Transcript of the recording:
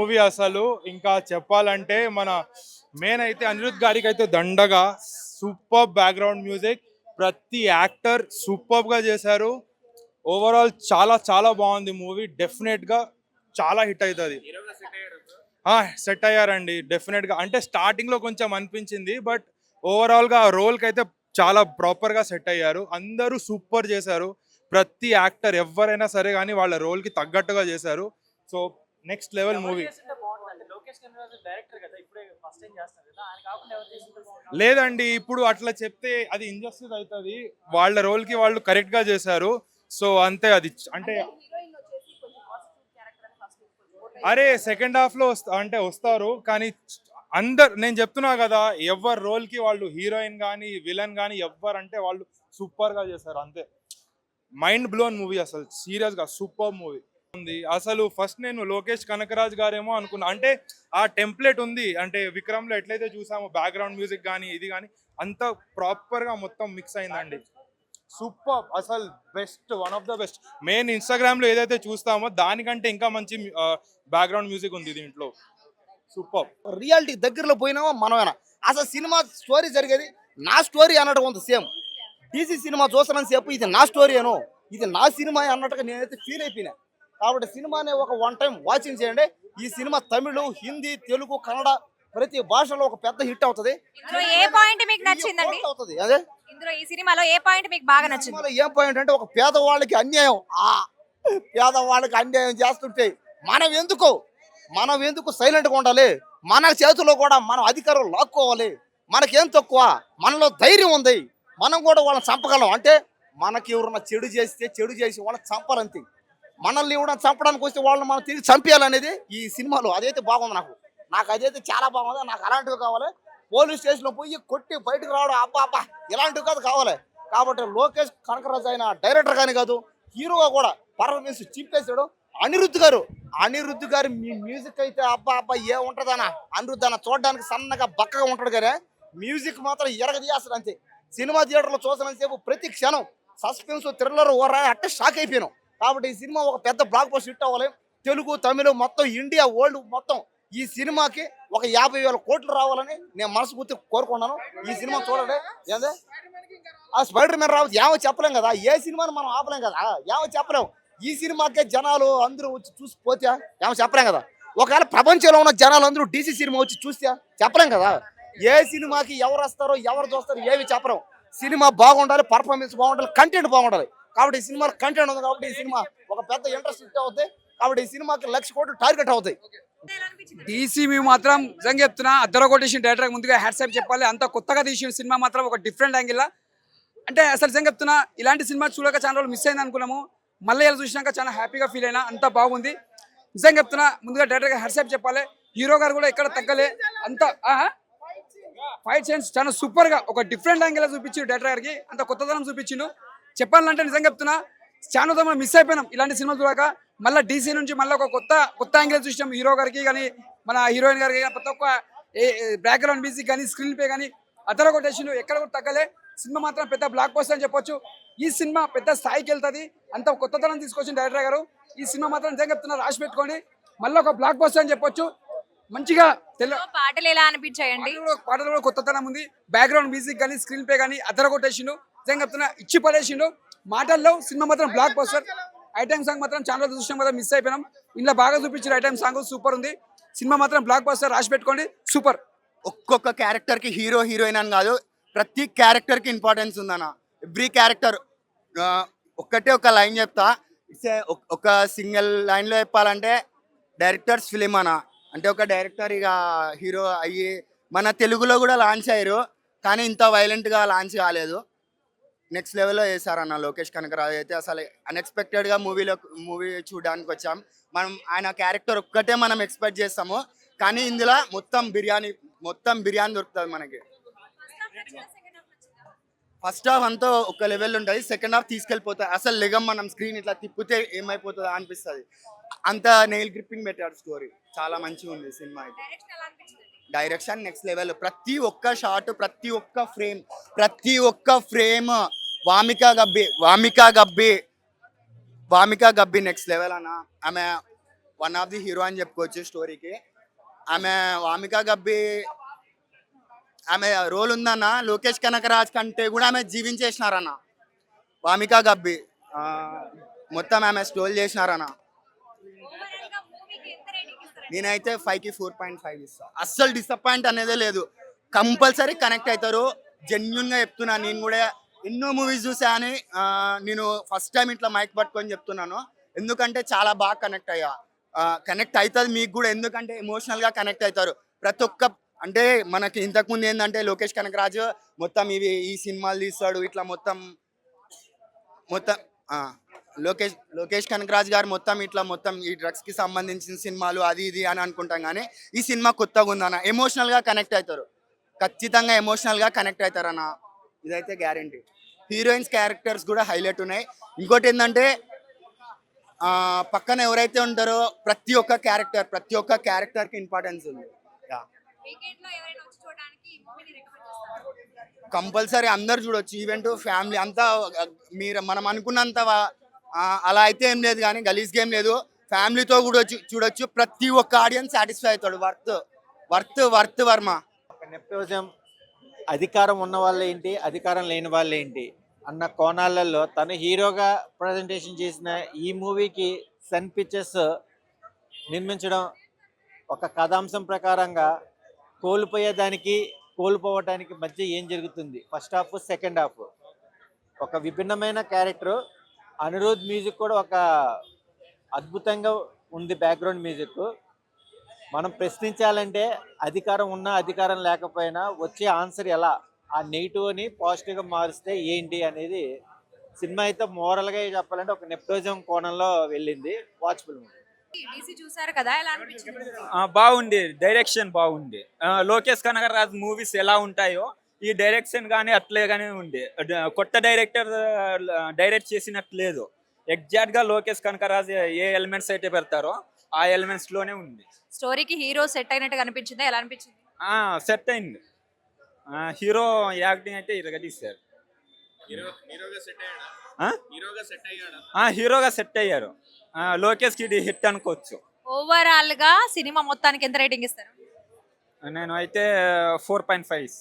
Movie అసలు ఇంకా చెప్పాలంటే మన మెయిన్ అయితే అనిరుద్ గారికి అయితే దండగా సూపర్ బ్యాక్గ్రౌండ్ మ్యూజిక్, ప్రతి యాక్టర్ సూపర్ గా చేశారు. ఓవరాల్ చాలా చాలా బాగుంది మూవీ. డెఫినెట్ గా చాలా హిట్ అవుతుంది. సెట్ అయ్యారండి డెఫినెట్ గా. అంటే స్టార్టింగ్ లో కొంచెం అనిపించింది, బట్ ఓవరాల్ గా రోల్ కి అయితే చాలా ప్రాపర్ గా సెట్ అయ్యారు. అందరూ సూపర్ చేశారు. ప్రతి యాక్టర్ ఎవరైనా సరే కానీ వాళ్ళ రోల్ కి తగ్గట్టుగా చేశారు. So next level movie. లేదండి, ఇప్పుడు అట్లా చెప్తే అది ఇంజస్టిస్ అవుతుంది. వాళ్ళ రోల్ కి వాళ్ళు కరెక్ట్ గా చేశారు. సో అంతే. అది అంటే అరే సెకండ్ హాఫ్ లో అంటే వస్తారు కానీ అందరు, నేను చెప్తున్నా కదా, ఎవరి రోల్ కి వాళ్ళు, హీరోయిన్ కానీ విలన్ కానీ ఎవ్వరంటే వాళ్ళు సూపర్ గా చేశారు. అంతే. మైండ్ బ్లోన్ మూవీ, అసలు సీరియస్ గా సూపర్ మూవీ ఉంది. అసలు ఫస్ట్ నేను లోకేష్ కనకరాజ్ గారేమో అనుకున్నా. అంటే ఆ టెంప్లెట్ ఉంది, అంటే విక్రమ్ లో ఎట్లయితే చూసామో బ్యాక్గ్రౌండ్ మ్యూజిక్ కానీ ఇది కానీ అంత ప్రాపర్ గా మొత్తం మిక్స్ అయిందండి. సూపర్, అసలు best, one of the best. Main Instagram లో ఏదైతే చూస్తామో దానికంటే ఇంకా మంచి బ్యాక్గ్రౌండ్ మ్యూజిక్ ఉంది దీంట్లో. సూపర్. రియాలిటీ దగ్గరలో పోయినామో మనమేనా. అసలు సినిమా స్టోరీ జరిగేది నా స్టోరీ అన్నట్టు ఉంది. సేమ్ డీసీ సినిమా చూస్తున్నంత సేపు ఇది నా స్టోరీ అను, ఇది నా సినిమా అన్నట్టుగా నేనైతే ఫీల్ అయిపోయినా. కాబట్టి సినిమాని ఒక వన్ టైం వాచింగ్ చేయండి. ఈ సినిమా తమిళ్, హిందీ, తెలుగు, కన్నడ ప్రతి భాషలో ఒక పెద్ద హిట్ అవుతుంది. ఏ పాయింట్ మీకు నచ్చిందండి? అవుతుంది అదే. ఇందులో ఈ సినిమాలో ఏ పాయింట్ మీకు బాగా నచ్చింది? సినిమాలో ఏం పాయింట్ అంటే ఒక పేదవాళ్ళకి అన్యాయం, పేదవాళ్ళకి అన్యాయం చేస్తుంటే మనం ఎందుకు సైలెంట్గా ఉండాలి? మన చేతిలో కూడా మనం అధికారం లాక్కోవాలి. మనకేం తక్కువ, మనలో ధైర్యం ఉంది, మనం కూడా వాళ్ళని చంపగలం. అంటే మనకి ఎవరన్నా చెడు చేసి వాళ్ళని చంపాలంతే. మనల్ని కూడా చంపడానికి వస్తే వాళ్ళని మనం తిరిగి చంపేయాలనేది ఈ సినిమాలో. అదైతే బాగుంది. నాకు అదైతే చాలా బాగుంది. నాకు అలాంటివి కావాలి. పోలీస్ స్టేషన్లో పోయి కొట్టి బయటకు రావడం, అబ్బా ఇలాంటివి కావాలి. కాబట్టి లోకేష్ కనకరాజు అయిన డైరెక్టర్ కానీ కాదు, హీరోగా కూడా పర్ఫార్మెన్స్ చింపేశాడు. అనిరుద్ధ్ గారి మ్యూజిక్ అయితే అబ్బా ఏముంటదనా. అనిరుద్ధ్ అన్న చూడడానికి సన్నగా బక్కగా ఉంటాడు కానీ మ్యూజిక్ మాత్రం ఎరగదీయాల్సిన అంతే. సినిమా థియేటర్లో చూసినంతసేపు ప్రతి క్షణం సస్పెన్స్, థ్రిల్లర్ అంటే షాక్ అయిపోయాను. కాబట్టి ఈ సినిమా ఒక పెద్ద బ్లాక్ బస్టర్ హిట్ అవ్వాలి. తెలుగు, తమిళ మొత్తం ఇండియా వరల్డ్ మొత్తం ఈ సినిమాకి ఒక 50,000 కోట్లు రావాలని నేను మనస్ఫూర్తి కోరుకున్నాను. ఈ సినిమా చూడండి. ఏందే ఆ స్పైడర్ మ్యాన్ రావచ్చు ఏమో చెప్పలేం కదా. ఏ సినిమాని మనం ఆపలేం కదా, ఏమో చెప్పలేం. ఈ సినిమాకే జనాలు అందరూ వచ్చి చూసిపోతే ఏమో చెప్పలేం కదా. ఒకవేళ ప్రపంచంలో ఉన్న జనాలు అందరూ డీసీ సినిమా వచ్చి చూస్తే చెప్పలేం కదా. ఏ సినిమాకి ఎవరు వస్తారో ఎవరు చూస్తారో ఏవి చెప్పలేం. సినిమా బాగుండాలి, పర్ఫార్మెన్స్ బాగుండాలి, కంటెంట్ బాగుండాలి. కాబట్టి ఈ సినిమా కంటెంట్ ఉంది కాబట్టి ఈ సినిమా ఒక పెద్ద ఇంట్రెస్ట్ హిట్ అవుతాయి. కాబట్టి ఈ సినిమాకి 1,00,000 కోట్లు టార్గెట్ అవుతాయి. డీసీ మేము మాత్రం నిజంగా చెప్తున్నా, అద్దర కొట్టేసిన డైరెక్టర్ ముందుగా హ్యాట్సాప్ చెప్పాలి. అంత కొత్తగా తీసిన సినిమా మాత్రం ఒక డిఫరెంట్ యాంగిల్. అంటే అసలు నిజంగా చెప్తున్నా, ఇలాంటి సినిమా చూడక చాలా రోజులు మిస్ అయింది అనుకున్నాము. మళ్ళీ ఇలా చూసినాక చాలా హ్యాపీగా ఫీల్ అయినా. అంత బాగుంది నిజంగా చెప్తున్నా. ముందుగా డైరెక్టర్ హ్యాట్సాప్ చెప్పాలి. హీరో గారు కూడా ఎక్కడ తగ్గలే. అంత ఫైట్ సీన్స్ చాలా సూపర్ గా ఒక డిఫరెంట్ యాంగిల్ చూపించిండు డైరెక్టర్ గారికి. అంత కొత్తదనం చూపించిండు. చెప్పాలంటే నిజంగా చెప్తున్నా, చాలా మనం మిస్ అయిపోయినాం ఇలాంటి సినిమాలు చూడక. మళ్ళీ డీసీ నుంచి మళ్ళీ ఒక కొత్త యాంగిల్ చూసినాం. హీరో గారికి కానీ మన హీరోయిన్ గారికి కానీ ప్రతి ఒక్క బ్యాక్గ్రౌండ్ మ్యూజిక్ కానీ స్క్రీన్ ప్లే కానీ అదర కొట్టేసిండు. ఎక్కడ కూడా తగ్గలే. సినిమా మాత్రం పెద్ద బ్లాక్ బస్టర్ అని చెప్పొచ్చు. ఈ సినిమా పెద్ద స్థాయికి వెళ్తుంది. అంత కొత్తతనం తీసుకొచ్చిన డైరెక్టర్ గారు. ఈ సినిమా మాత్రం నిజంగా చెప్తున్నా, రాసి పెట్టుకోండి. మళ్ళీ ఒక బ్లాక్ బస్టర్ అని చెప్పొచ్చు. మంచిగా పాటలు ఎలా అనిపించాయండి? పాటలు కూడా కొత్తతనం ఉంది. బ్యాక్గ్రౌండ్ మ్యూజిక్ కానీ స్క్రీన్ ప్లే కానీ అదర కొట్టేసిండు. నిజంగా చెప్తున్నా, ఇచ్చి పడేసిండు. మాటల్లో సినిమా మాత్రం బ్లాక్ బస్టర్. ఐటమ్ సాంగ్ మాత్రం చాలా చూసినాం కదా, మిస్ అయిపోయినాం. ఇంట్లో బాగా చూపించారు. ఐటమ్ సాంగ్ సూపర్ ఉంది. సినిమా మాత్రం బ్లాక్ బస్టర్, రాసి పెట్టుకోండి. సూపర్. ఒక్కొక్క క్యారెక్టర్ కి హీరో హీరోయిన్ అని కాదు, ప్రతి క్యారెక్టర్ కి ఇంపార్టెన్స్ ఉందన్న. ఎవ్రీ క్యారెక్టర్ ఒక్కటే ఒక లైన్ చెప్తా. ఒక సింగిల్ లైన్ లో చెప్పాలంటే డైరెక్టర్స్ ఫిలిం అన్న. అంటే ఒక డైరెక్టర్ ఇక హీరో అయ్యి మన తెలుగులో కూడా లాంచ్ అయ్యారు, కానీ ఇంత వైలెంట్ గా లాంచ్ కాలేదు. నెక్స్ట్ లెవెల్లో చేశారన్న లోకేష్ కనకరాజు అయితే. అసలు అన్ఎక్స్పెక్టెడ్గా మూవీ చూడడానికి వచ్చాం. మనం ఆయన క్యారెక్టర్ ఒక్కటే మనం ఎక్స్పెక్ట్ చేస్తాము, కానీ ఇందులో మొత్తం బిర్యానీ దొరుకుతుంది మనకి. ఫస్ట్ హాఫ్ అంతా ఒక లెవెల్ ఉంటుంది, సెకండ్ హాఫ్ తీసుకెళ్ళిపోతుంది. అసలు లెగం మనం స్క్రీన్ ఇట్లా తిప్పితే ఏమైపోతుందో అనిపిస్తుంది. అంత నెయిల్ గ్రిప్పింగ్ పెట్టాడు. స్టోరీ చాలా మంచిగా ఉంది సినిమా అయితే. Direction next level. ప్రతి ఒక్క షాట్, ప్రతి ఒక్క frame Vamika Gabbi next level అన్న. ఆమె వన్ ఆఫ్ ది హీరో అని చెప్పుకోవచ్చు స్టోరీకి. ఆమె వామికా గబ్బి ఆమె రోల్ ఉందన్న లోకేష్ కనకరాజ్ కంటే కూడా ఆమె జీవించేసినారన్న. వామికా గబ్బి మొత్తం ఆమె స్టోల్ చేసినారన్న. నేనైతే 5కి 4.5 ఇస్తా. అస్సలు డిసప్పాయింట్ అనేదే లేదు. కంపల్సరీ కనెక్ట్ అవుతారు. జెన్యున్గా చెప్తున్నా. నేను కూడా ఎన్నో మూవీస్ చూసా అని నేను ఫస్ట్ టైం ఇట్లా మైక్ పట్టుకొని చెప్తున్నాను. ఎందుకంటే చాలా బాగా కనెక్ట్ అయ్యా. కనెక్ట్ అవుతుంది మీకు కూడా, ఎందుకంటే ఎమోషనల్గా కనెక్ట్ అవుతారు. ప్రతి ఒక్క అంటే మనకి ఇంతకుముందు ఏంటంటే లోకేష్ కనకరాజు మొత్తం ఈ సినిమాలు తీస్తాడు ఇట్లా మొత్తం లోకేష్ కనకరాజ్ గారు మొత్తం ఈ డ్రగ్స్ కి సంబంధించిన సినిమాలు అది ఇది అని అనుకుంటాం. కానీ ఈ సినిమా కొత్తగా ఉందన్న. ఎమోషనల్ గా కనెక్ట్ అవుతారు. ఖచ్చితంగా ఎమోషనల్ గా కనెక్ట్ అవుతారన్న. ఇదైతే గ్యారంటీ. హీరోయిన్స్ క్యారెక్టర్స్ కూడా హైలైట్ ఉన్నాయి. ఇంకోటి ఏంటంటే పక్కన ఎవరైతే ఉంటారో ప్రతి ఒక్క క్యారెక్టర్ కి ఇంపార్టెన్స్ ఉంది. కంపల్సరీ అందరు చూడొచ్చు. ఈవెంట్ ఫ్యామిలీ అంతా మనం అనుకున్నంత అలా అయితే ఏం లేదు, కానీ గలీజ్ గేమ్ లేదు. ఫ్యామిలీతో కూడా చూడొచ్చు. ప్రతి ఒక్క ఆడియన్స్ సాటిస్ఫై అవుతాడు. వర్త్ వర్మ. నెపోటిజం, అధికారం ఉన్న వాళ్ళు ఏంటి, అధికారం లేని వాళ్ళు ఏంటి అన్న కోణాలలో తను హీరోగా ప్రజెంటేషన్ చేసిన ఈ మూవీకి సన్ పిక్చర్స్ నిర్మించడం ఒక కథాంశం ప్రకారంగా కోల్పోయేదానికి కోల్పోవటానికి మధ్య ఏం జరుగుతుంది, ఫస్ట్ హాఫ్ సెకండ్ హాఫ్, ఒక విభిన్నమైన క్యారెక్టర్. అనిరుద్ మ్యూజిక్ కూడా ఒక అద్భుతంగా ఉంది. బ్యాక్గ్రౌండ్ మ్యూజిక్ మనం ప్రశ్నించాలంటే అధికారం ఉన్నా అధికారం లేకపోయినా వచ్చే ఆన్సర్ ఎలా, ఆ నెగిటివ్ని పాజిటివ్గా మారిస్తే ఏంటి అనేది సినిమా అయితే మోరల్గా చెప్పాలంటే ఒక నెపోటిజం కోణంలో వెళ్ళింది. Watchful movie. DC చూసారు కదా, ఎలా అనిపించింది? బాగుంది. డైరెక్షన్ బాగుంది. లోకేష్ కనగరాజ్ మూవీస్ ఎలా ఉంటాయో ఈ డైరెక్షన్ కానీ అట్లే కానీ ఉంది. కొత్త డైరెక్టర్ డైరెక్ట్ చేసినట్టు లేదు. ఎగ్జాక్ట్ గా లోకేష్ కనకరాజ్ ఏ ఎలిమెంట్స్ అయితే పెడతారో ఆ ఎలిమెంట్స్ లోనే ఉంది. స్టోరీకి హీరో సెట్ అయినట్టు అనిపించిందా, ఎలా అనిపించింది? సెట్ అయింది. హీరో యాక్టింగ్ అయితే ఇరగదీశారు. హీరోగా సెట్ అయ్యారు. లోకేష్ కి ఇది హిట్ అనుకోవచ్చు. ఓవరాల్ గా సినిమా మొత్తానికి ఎంత రేటింగ్ ఇస్తారు? నేను అయితే 4.5.